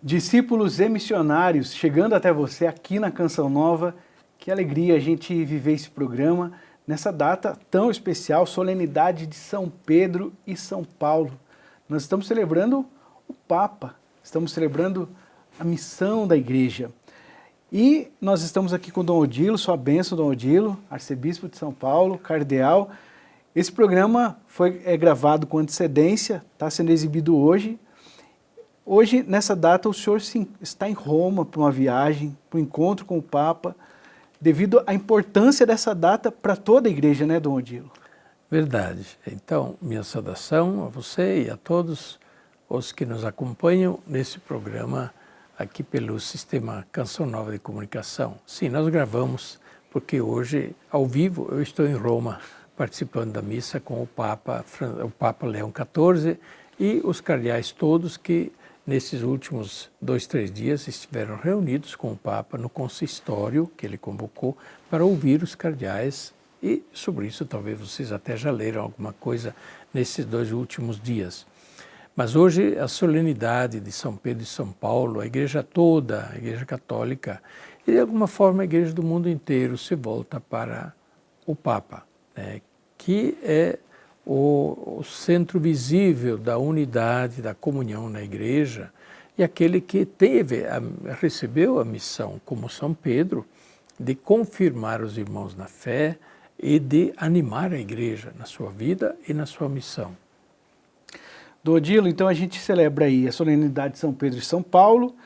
Discípulos e missionários, chegando até você aqui na Canção Nova, que alegria a gente viver esse programa nessa data tão especial, solenidade de São Pedro e São Paulo. Nós estamos celebrando o Papa, estamos celebrando a missão da igreja. E nós estamos aqui com Dom Odilo, sua bênção, Dom Odilo, arcebispo de São Paulo, cardeal. Esse programa é gravado com antecedência, está sendo exibido hoje. Hoje, nessa data, o senhor está em Roma para uma viagem, para um encontro com o Papa, devido à importância dessa data para toda a igreja, né, Dom Odilo? Verdade. Então, minha saudação a você e a todos os que nos acompanham nesse programa aqui pelo Sistema Canção Nova de Comunicação. Sim, nós gravamos porque hoje, ao vivo, eu estou em Roma, participando da missa com o Papa Leão XIV e os cardeais todos que nesses últimos 2-3 dias estiveram reunidos com o Papa no consistório que ele convocou para ouvir os cardeais e sobre isso talvez vocês até já leram alguma coisa nesses 2 últimos dias. Mas hoje a solenidade de São Pedro e São Paulo, a igreja toda, a igreja católica e de alguma forma a igreja do mundo inteiro se volta para o Papa, né, que é o centro visível da unidade, da comunhão na igreja e aquele que recebeu a missão, como São Pedro, de confirmar os irmãos na fé e de animar a igreja na sua vida e na sua missão. Dom Odilo, então a gente celebra aí a solenidade de São Pedro e São Paulo,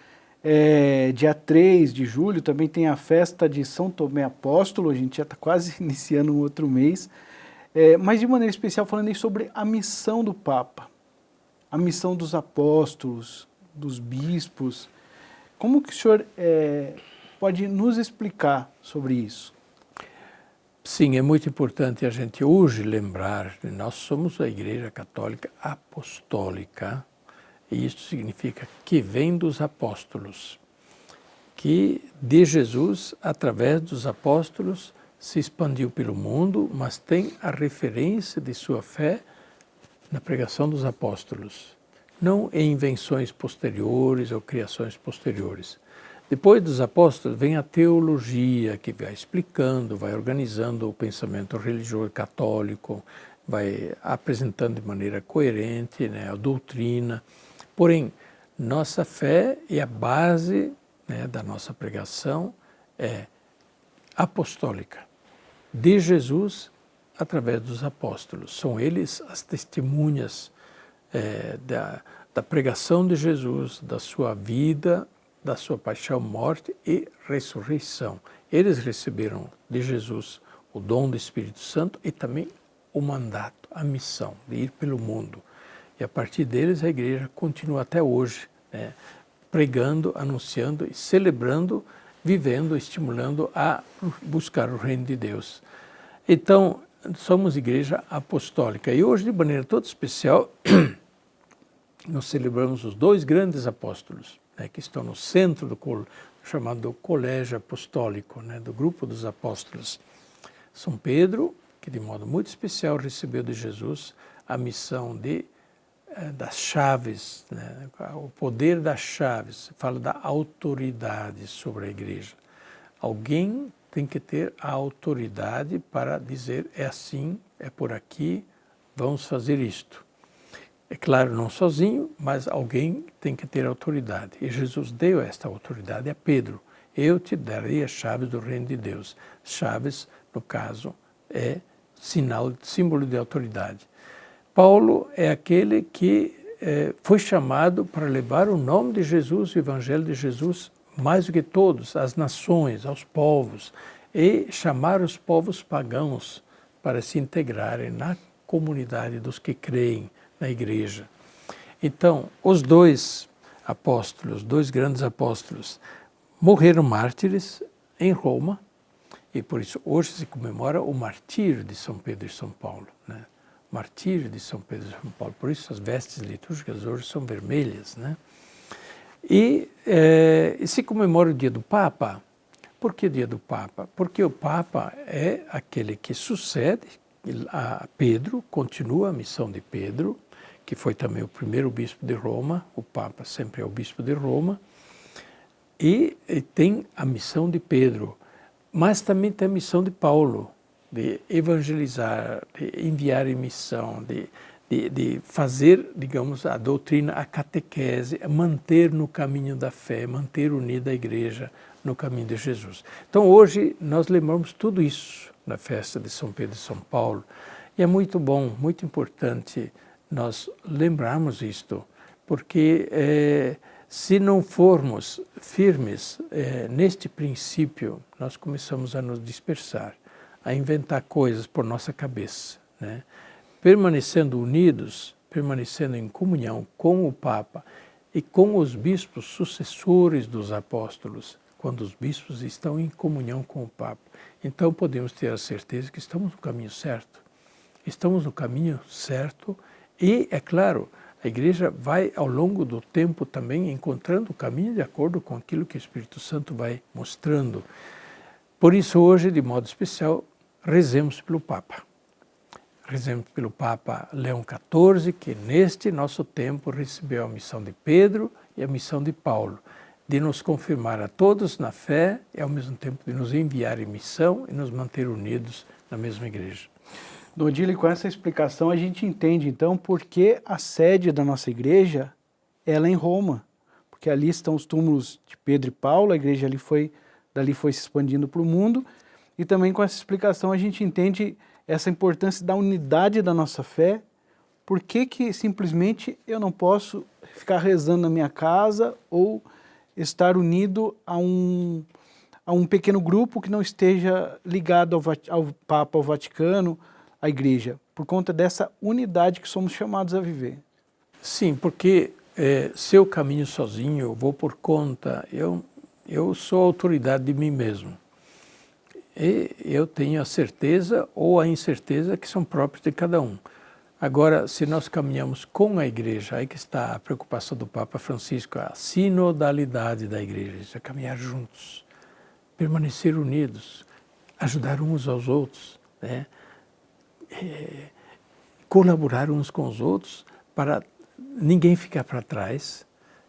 dia 3 de julho também tem a festa de São Tomé Apóstolo, a gente já está quase iniciando um outro mês, mas de maneira especial falando aí sobre a missão do Papa, a missão dos apóstolos, dos bispos. Como que o senhor pode nos explicar sobre isso? Sim, é muito importante a gente hoje lembrar que nós somos a Igreja Católica Apostólica e isso significa que vem dos apóstolos, que de Jesus, através dos apóstolos, se expandiu pelo mundo, mas tem a referência de sua fé na pregação dos apóstolos, não em invenções posteriores ou criações posteriores. Depois dos apóstolos vem a teologia, que vai explicando, vai organizando o pensamento religioso católico, vai apresentando de maneira coerente, né, a doutrina. Porém, nossa fé e a base, né, da nossa pregação é apostólica, de Jesus através dos apóstolos. São eles as testemunhas da pregação de Jesus, da sua vida, da sua paixão, morte e ressurreição. Eles receberam de Jesus o dom do Espírito Santo e também o mandato, a missão de ir pelo mundo. E a partir deles a igreja continua até hoje, né, pregando, anunciando e celebrando, vivendo, estimulando a buscar o reino de Deus. Então, somos igreja apostólica e hoje, de maneira toda especial, nós celebramos os 2 grandes apóstolos, né, que estão no centro do chamado Colégio Apostólico, né, do grupo dos apóstolos. São Pedro, que de modo muito especial recebeu de Jesus a missão das chaves, né, o poder das chaves, fala da autoridade sobre a igreja. Alguém tem que ter a autoridade para dizer é assim, é por aqui, vamos fazer isto. É claro, não sozinho, mas alguém tem que ter autoridade. E Jesus deu esta autoridade a Pedro. Eu te darei as chaves do reino de Deus. Chaves, no caso, é símbolo de autoridade. Paulo é aquele que foi chamado para levar o nome de Jesus, o evangelho de Jesus, mais do que todos, às nações, aos povos, e chamar os povos pagãos para se integrarem na comunidade dos que creem na igreja. Então, os 2 apóstolos, 2 grandes apóstolos, morreram mártires em Roma e por isso hoje se comemora o martírio de São Pedro e São Paulo, né? Martírio de São Pedro e São Paulo, por isso as vestes litúrgicas hoje são vermelhas, né? E se comemora o dia do Papa. Por que dia do Papa? Porque o Papa é aquele que sucede, Pedro, continua a missão de Pedro, que foi também o primeiro bispo de Roma, o Papa sempre é o bispo de Roma, e tem a missão de Pedro, mas também tem a missão de Paulo, de evangelizar, de enviar em missão, de fazer, digamos, a doutrina, a catequese, manter no caminho da fé, manter unida a igreja no caminho de Jesus. Então hoje nós lembramos tudo isso na festa de São Pedro e São Paulo, e é muito bom, muito importante nós lembrarmos isto, porque se não formos firmes neste princípio, nós começamos a nos dispersar, a inventar coisas por nossa cabeça, né? Permanecendo unidos, permanecendo em comunhão com o Papa e com os bispos sucessores dos apóstolos, quando os bispos estão em comunhão com o Papa, então podemos ter a certeza que estamos no caminho certo. Estamos no caminho certo e, é claro, a Igreja vai ao longo do tempo também encontrando o caminho de acordo com aquilo que o Espírito Santo vai mostrando. Por isso hoje, de modo especial, rezemos pelo Papa. Rezemos pelo Papa Leão XIV, que neste nosso tempo recebeu a missão de Pedro e a missão de Paulo, de nos confirmar a todos na fé e ao mesmo tempo de nos enviar em missão e nos manter unidos na mesma igreja. Dom Odilo, com essa explicação a gente entende então por que a sede da nossa igreja ela é em Roma, porque ali estão os túmulos de Pedro e Paulo, a igreja dali foi se expandindo para o mundo, e também com essa explicação a gente entende essa importância da unidade da nossa fé. Por que simplesmente eu não posso ficar rezando na minha casa ou estar unido a um pequeno grupo que não esteja ligado ao Papa, ao Vaticano, à Igreja, por conta dessa unidade que somos chamados a viver? Sim, porque se eu caminho sozinho, eu vou por conta, eu sou autoridade de mim mesmo. E eu tenho a certeza ou a incerteza que são próprios de cada um. Agora, se nós caminhamos com a Igreja, aí que está a preocupação do Papa Francisco, a sinodalidade da Igreja, isso é caminhar juntos, permanecer unidos, ajudar uns aos outros, né? Colaborar uns com os outros para ninguém ficar para trás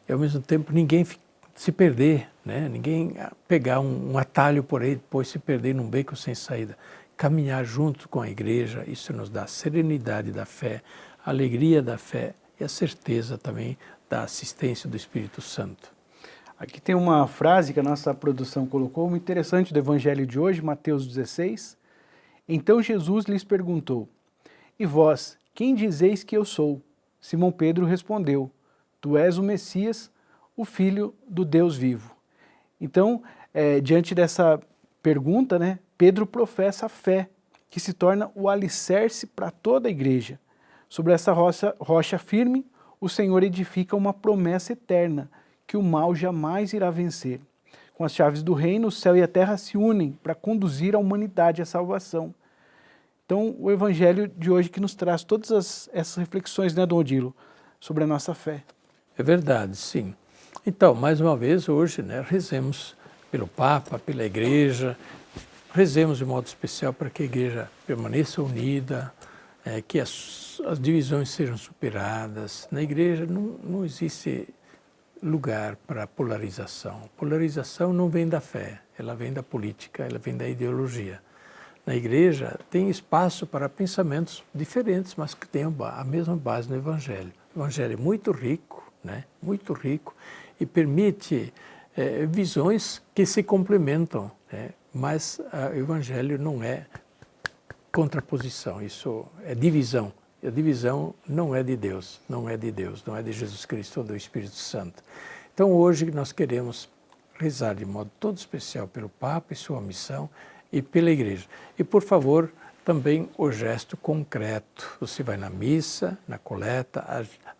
e ao mesmo tempo ninguém se perder, né? Ninguém pegar um atalho por aí, depois se perder num beco sem saída. Caminhar junto com a igreja, isso nos dá a serenidade da fé, a alegria da fé e a certeza também da assistência do Espírito Santo. Aqui tem uma frase que a nossa produção colocou, muito interessante, do Evangelho de hoje, Mateus 16. Então Jesus lhes perguntou: e vós, quem dizeis que eu sou? Simão Pedro respondeu: tu és o Messias, o Filho do Deus vivo. Então, diante dessa pergunta, né, Pedro professa a fé, que se torna o alicerce para toda a igreja. Sobre essa rocha firme, o Senhor edifica uma promessa eterna, que o mal jamais irá vencer. Com as chaves do reino, o céu e a terra se unem para conduzir a humanidade à salvação. Então, o Evangelho de hoje que nos traz todas essas reflexões, né, Dom Odilo, sobre a nossa fé. É verdade, sim. Então, mais uma vez, hoje, né, rezemos pelo Papa, pela Igreja, rezemos de modo especial para que a Igreja permaneça unida, que as divisões sejam superadas. Na Igreja não existe lugar para polarização. Polarização não vem da fé, ela vem da política, ela vem da ideologia. Na Igreja tem espaço para pensamentos diferentes, mas que tenham a mesma base no Evangelho. O Evangelho é muito rico, né? Muito rico, e permite visões que se complementam, né? Mas o Evangelho não é contraposição, isso é divisão. E a divisão não é de Deus, não é de Deus, não é de Jesus Cristo ou do Espírito Santo. Então hoje nós queremos rezar de modo todo especial pelo Papa e sua missão e pela Igreja. E por favor, também o gesto concreto. Você vai na missa, na coleta,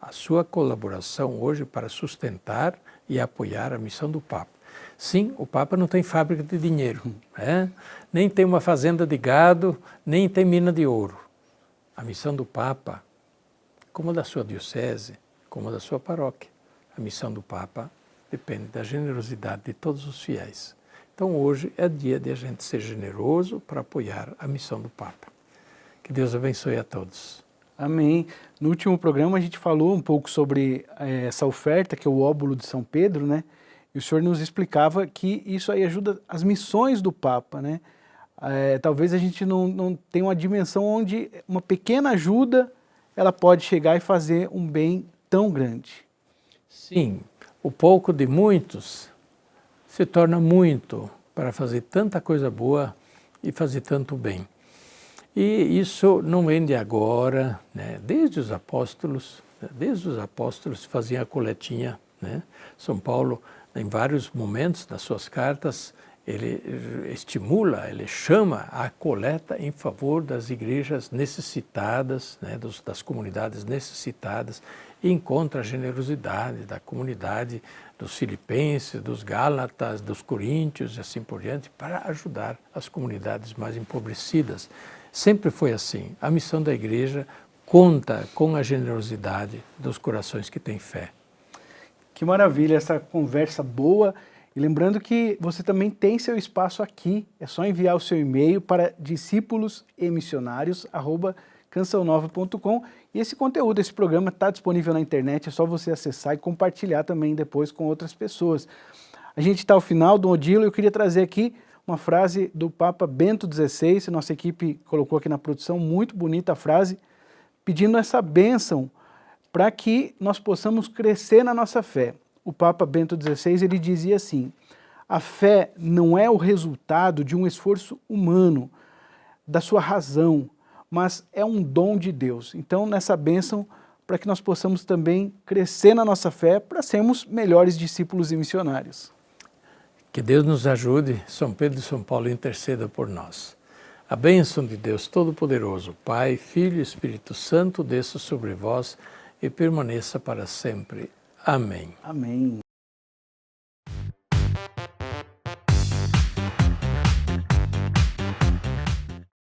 a sua colaboração hoje para sustentar e apoiar a missão do Papa. Sim, o Papa não tem fábrica de dinheiro, né? Nem tem uma fazenda de gado, nem tem mina de ouro. A missão do Papa, como a da sua diocese, como a da sua paróquia, a missão do Papa depende da generosidade de todos os fiéis. Então hoje é dia de a gente ser generoso para apoiar a missão do Papa. Que Deus abençoe a todos. Amém. No último programa a gente falou um pouco sobre essa oferta, que é o óbolo de São Pedro, né? E o senhor nos explicava que isso aí ajuda as missões do Papa, né? Talvez a gente não tenha uma dimensão onde uma pequena ajuda ela pode chegar e fazer um bem tão grande. Sim, o pouco de muitos se torna muito para fazer tanta coisa boa e fazer tanto bem. E isso não vem de agora, né? Desde os apóstolos faziam a coletinha, né? São Paulo, em vários momentos das suas cartas, ele estimula, ele chama a coleta em favor das igrejas necessitadas, né? Das comunidades necessitadas, e encontra a generosidade da comunidade dos filipenses, dos gálatas, dos coríntios e assim por diante, para ajudar as comunidades mais empobrecidas. Sempre foi assim. A missão da igreja conta com a generosidade dos corações que têm fé. Que maravilha, essa conversa boa. E lembrando que você também tem seu espaço aqui. É só enviar o seu e-mail para discípulosemissionários@cançãonova.com. E esse conteúdo, esse programa está disponível na internet. É só você acessar e compartilhar também depois com outras pessoas. A gente está ao final do Odilo e eu queria trazer aqui uma frase do Papa Bento XVI, nossa equipe colocou aqui na produção, muito bonita a frase, pedindo essa bênção para que nós possamos crescer na nossa fé. O Papa Bento XVI, ele dizia assim: a fé não é o resultado de um esforço humano, da sua razão, mas é um dom de Deus. Então, nessa bênção, para que nós possamos também crescer na nossa fé, para sermos melhores discípulos e missionários. Que Deus nos ajude, São Pedro e São Paulo interceda por nós. A bênção de Deus Todo-Poderoso, Pai, Filho e Espírito Santo, desça sobre vós e permaneça para sempre. Amém. Amém.